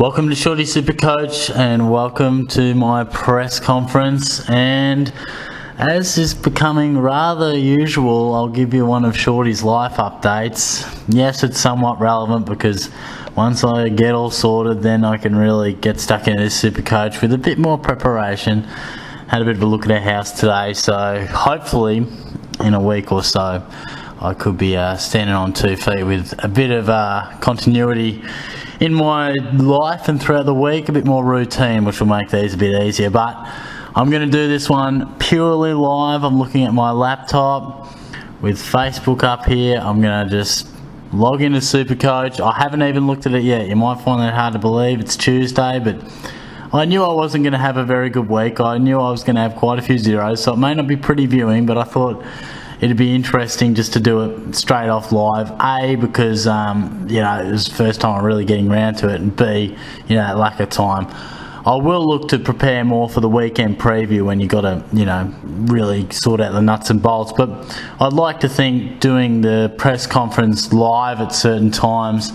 Welcome to Shorty SuperCoach and welcome to my press conference. And as is becoming rather usual, I'll give you one of Shorty's life updates. Yes, it's somewhat relevant because once I get all sorted, then I can really get stuck into this SuperCoach with a bit more preparation. Had a bit of a look at our house today, so hopefully in a week or so I could be standing on 2 feet with a bit of continuity in my life and throughout the week, a bit more routine, which will make these a bit easier. But I'm going to do this one purely live. I'm looking at my laptop with Facebook up here. I'm going to just log into SuperCoach. I haven't even looked at it yet. You might find that hard to believe. It's Tuesday, but I knew I wasn't going to have a very good week. I knew I was going to have quite a few zeros, so it may not be pretty viewing, but I thought it'd be interesting just to do it straight off live. A, because, it was the first time I'm really getting around to it, and B, lack of time. I will look to prepare more for the weekend preview when you got to, really sort out the nuts and bolts. But I'd like to think doing the press conference live at certain times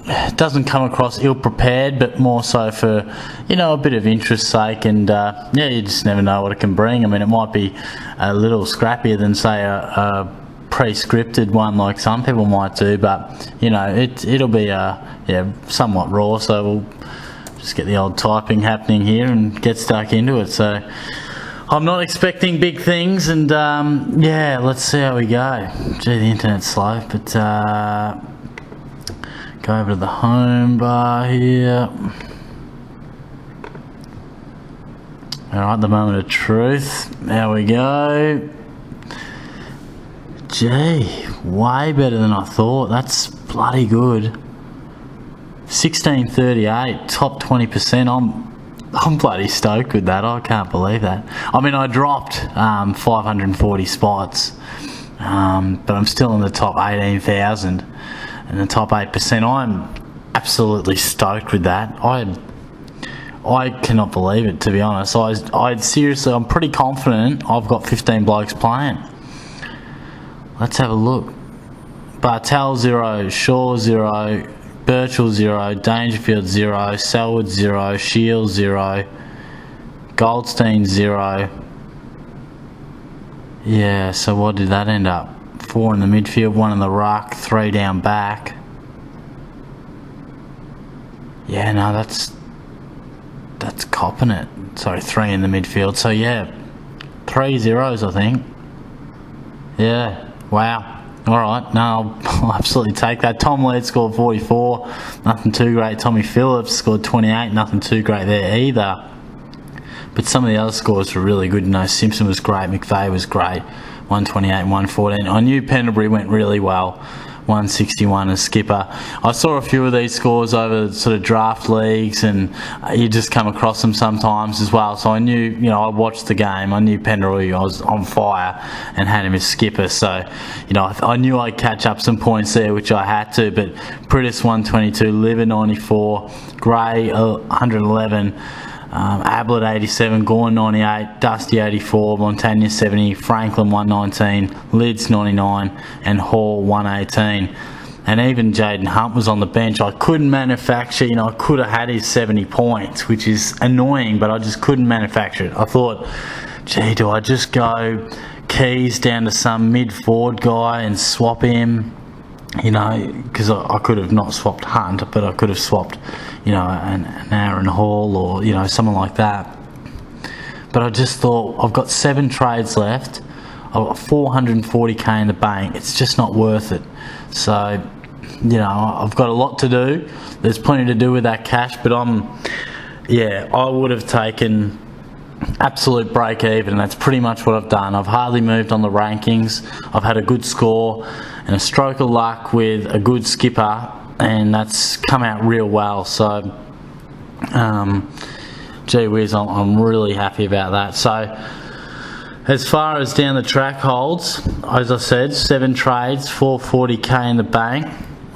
it doesn't come across ill-prepared, but more so for, a bit of interest's sake. And, you just never know what it can bring. I mean, it might be a little scrappier than, say, a pre-scripted one like some people might do, but, it'll be, somewhat raw. So we'll just get the old typing happening here and get stuck into it. So I'm not expecting big things, and, let's see how we go. Gee, the internet's slow, but, go over to the home bar here. Alright, the moment of truth. There we go. Gee, way better than I thought. That's bloody good. 1638, top 20%. I'm bloody stoked with that. I can't believe that. I mean, I dropped 540 spots, but I'm still in the top 18,000. In the top 8%. I'm absolutely stoked with that. I cannot believe it, to be honest. I seriously, I'm pretty confident I've got 15 blokes playing. Let's have a look. Bartel 0, Shaw 0, Birchall 0, Dangerfield 0, Selwood 0, Shields 0, Goldstein 0. Yeah, so what did that end up? 4 in the midfield, 1 in the ruck, 3 down back. Yeah, no, that's copping it. Sorry, 3 in the midfield. So yeah, 3 zeros, I think. Yeah, wow. All right, no, I'll absolutely take that. Tom Lead scored 44, nothing too great. Tommy Phillips scored 28, nothing too great there either. But some of the other scores were really good. Simpson was great, McVeigh was great. 128 and 114. I knew Pendlebury went really well. 161 as skipper. I saw a few of these scores over sort of draft leagues, and you just come across them sometimes as well. So I knew, I watched the game. I knew Pendlebury was on fire and had him as skipper. So, I knew I'd catch up some points there, which I had to. But Pritis 122, Liver 94, Gray 111. Ablett 87, Gorn 98, Dusty 84, Montagna 70, Franklin 119, Lids 99, and Hall 118. And even Jaden Hunt was on the bench. I couldn't manufacture, I could have had his 70 points, which is annoying, but I just couldn't manufacture it. I thought, gee, do I just go Keys down to some mid-forward guy and swap him? Because I could have not swapped Hunt, but I could have swapped, an Aaron Hall or, someone like that. But I just thought, I've got 7 trades left. I've got 440k in the bank. It's just not worth it. So, I've got a lot to do. There's plenty to do with that cash, but I would have taken absolute break even. That's pretty much what I've done. I've hardly moved on the rankings. I've had a good score and a stroke of luck with a good skipper, and that's come out real well. So gee whiz, I'm really happy about that. So as far as down the track holds, as I said, 7 trades, 440k in the bank.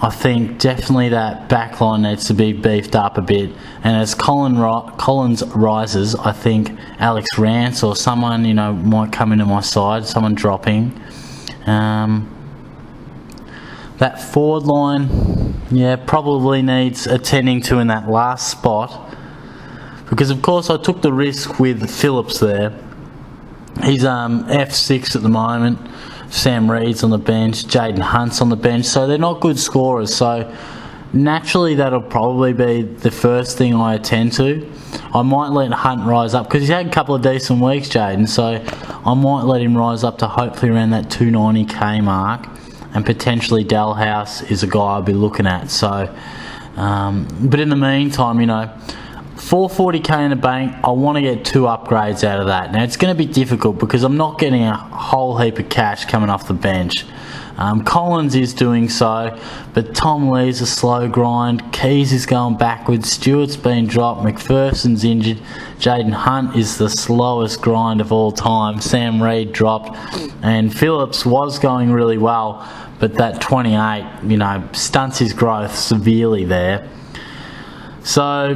I think definitely that backline needs to be beefed up a bit, and as Collins rises, I think Alex Rance or someone might come into my side, someone dropping. That forward line, yeah, probably needs attending to in that last spot, because of course I took the risk with Phillips there. He's F6 at the moment. Sam Reed's on the bench, Jaden Hunt's on the bench, so they're not good scorers. So naturally that'll probably be the first thing I attend to. I might let Hunt rise up because he's had a couple of decent weeks, Jaden, so I might let him rise up to hopefully around that 290k mark, and potentially Dalhouse is a guy I'll be looking at. So but in the meantime, 440k in the bank, I want to get 2 upgrades out of that. Now it's going to be difficult because I'm not getting a whole heap of cash coming off the bench. Collins is doing so, but Tom Lee's a slow grind. Keys is going backwards. Stewart's been dropped. McPherson's injured. Jaden Hunt is the slowest grind of all time. Sam Reed dropped, and Phillips was going really well, but that 28, stunts his growth severely there. So,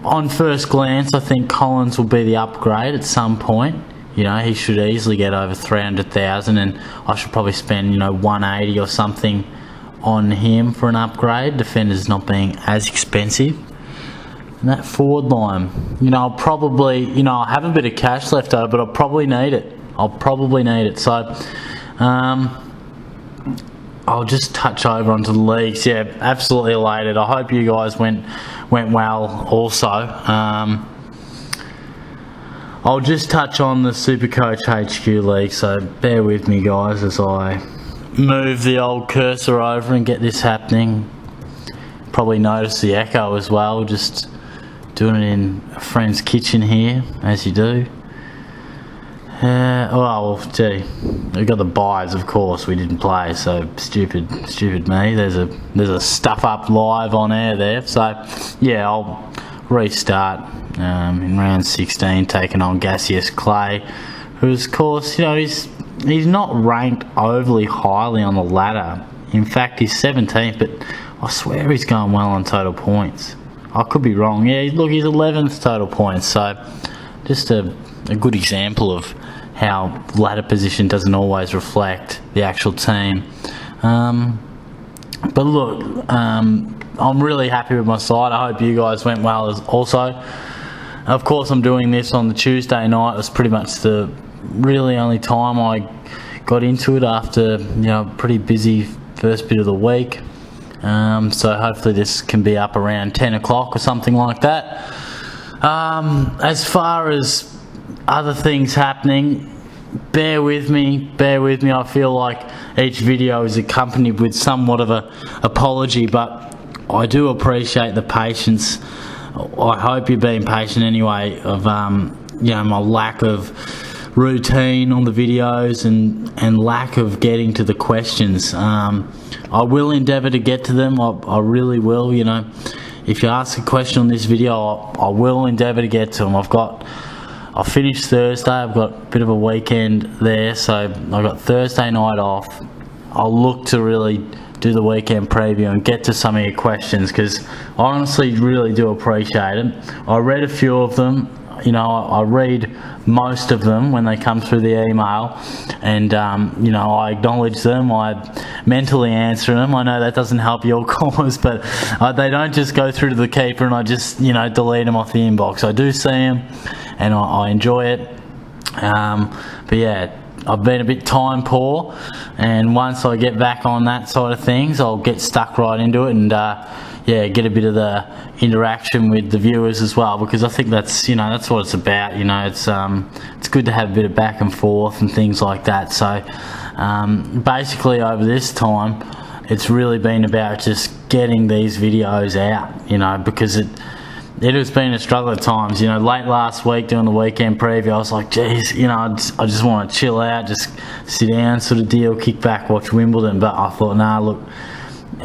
on first glance, I think Collins will be the upgrade at some point. He should easily get over 300,000, and I should probably spend, 180 or something on him for an upgrade. Defenders not being as expensive. And that forward line, I'll probably, I have a bit of cash left over, but I'll probably need it. So, I'll just touch over onto the leagues. Yeah, absolutely elated. I hope you guys went well also. I'll just touch on the SuperCoach HQ League, so bear with me guys as I move the old cursor over and get this happening. Probably notice the echo as well, just doing it in a friend's kitchen here, as you do. Gee, we got the buys, of course, we didn't play, so stupid me. There's a stuff up live on air there, so yeah, I'll restart in round 16, taking on Gaseous Clay, who's, of course, he's not ranked overly highly on the ladder. In fact, he's 17th, but I swear he's going well on total points. I could be wrong. Yeah, look, he's 11th total points, so just a good example of how ladder position doesn't always reflect the actual team. But look, I'm really happy with my side. I hope you guys went well also. Of course, I'm doing this on the Tuesday night. It was pretty much the really only time I got into it after a pretty busy first bit of the week. So hopefully this can be up around 10 o'clock or something like that. As far as other things happening, bear with me. I feel like each video is accompanied with somewhat of a apology, but I do appreciate the patience. I hope you're being patient anyway of my lack of routine on the videos and lack of getting to the questions. I will endeavour to get to them. I really will. If you ask a question on this video, I will endeavour to get to them. I finished Thursday. I've got a bit of a weekend there, so I've got Thursday night off. I'll look to really do the weekend preview and get to some of your questions, because I honestly really do appreciate it. I read a few of them. I read most of them when they come through the email, and I acknowledge them. I mentally answer them. I know that doesn't help your cause, but they don't just go through to the keeper and I just delete them off the inbox. I do see them and I enjoy it. But yeah, I've been a bit time poor, and once I get back on that side of things, I'll get stuck right into it and get a bit of the interaction with the viewers as well, because I think that's that's what it's about. It's good to have a bit of back and forth and things like that. So basically over this time it's really been about just getting these videos out, because it has been a struggle at times. Late last week doing the weekend preview, I was like, geez, I just want to chill out, just sit down sort of deal, kick back, watch Wimbledon. But I thought, nah, look,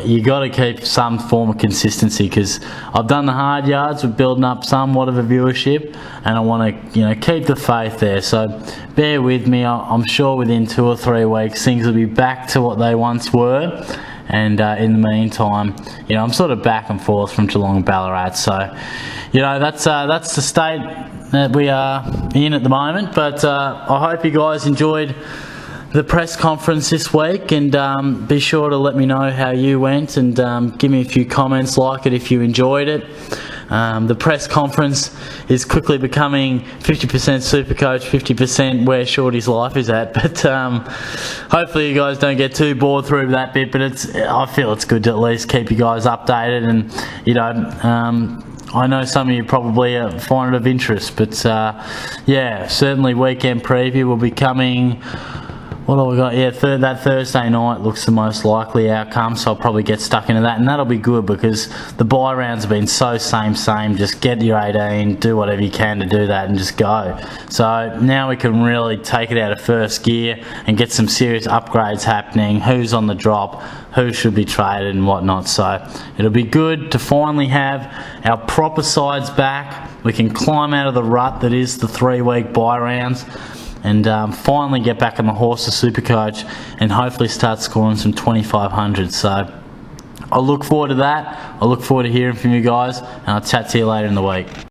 you got to keep some form of consistency, because I've done the hard yards with building up somewhat of a viewership, and I want to keep the faith there. So bear with me. I'm sure within 2 or 3 weeks things will be back to what they once were. And in the meantime, I'm sort of back and forth from Geelong and Ballarat. So, that's the state that we are in at the moment. But I hope you guys enjoyed the press conference this week, and be sure to let me know how you went, and give me a few comments, like it if you enjoyed it. The press conference is quickly becoming 50% SuperCoach, 50% where Shorty's life is at, but hopefully you guys don't get too bored through that bit, but I feel it's good to at least keep you guys updated, and I know some of you probably find it of interest, but yeah, certainly weekend preview will be coming. What have we got? Yeah, that Thursday night looks the most likely outcome, so I'll probably get stuck into that, and that'll be good because the bye rounds have been so same. Just get your 18, do whatever you can to do that, and just go. So now we can really take it out of first gear and get some serious upgrades happening. Who's on the drop? Who should be traded and whatnot. So it'll be good to finally have our proper sides back. We can climb out of the rut that is the 3-week bye rounds, and finally get back on the horse of SuperCoach and hopefully start scoring some 2500s. So I look forward to that. I look forward to hearing from you guys, and I'll chat to you later in the week.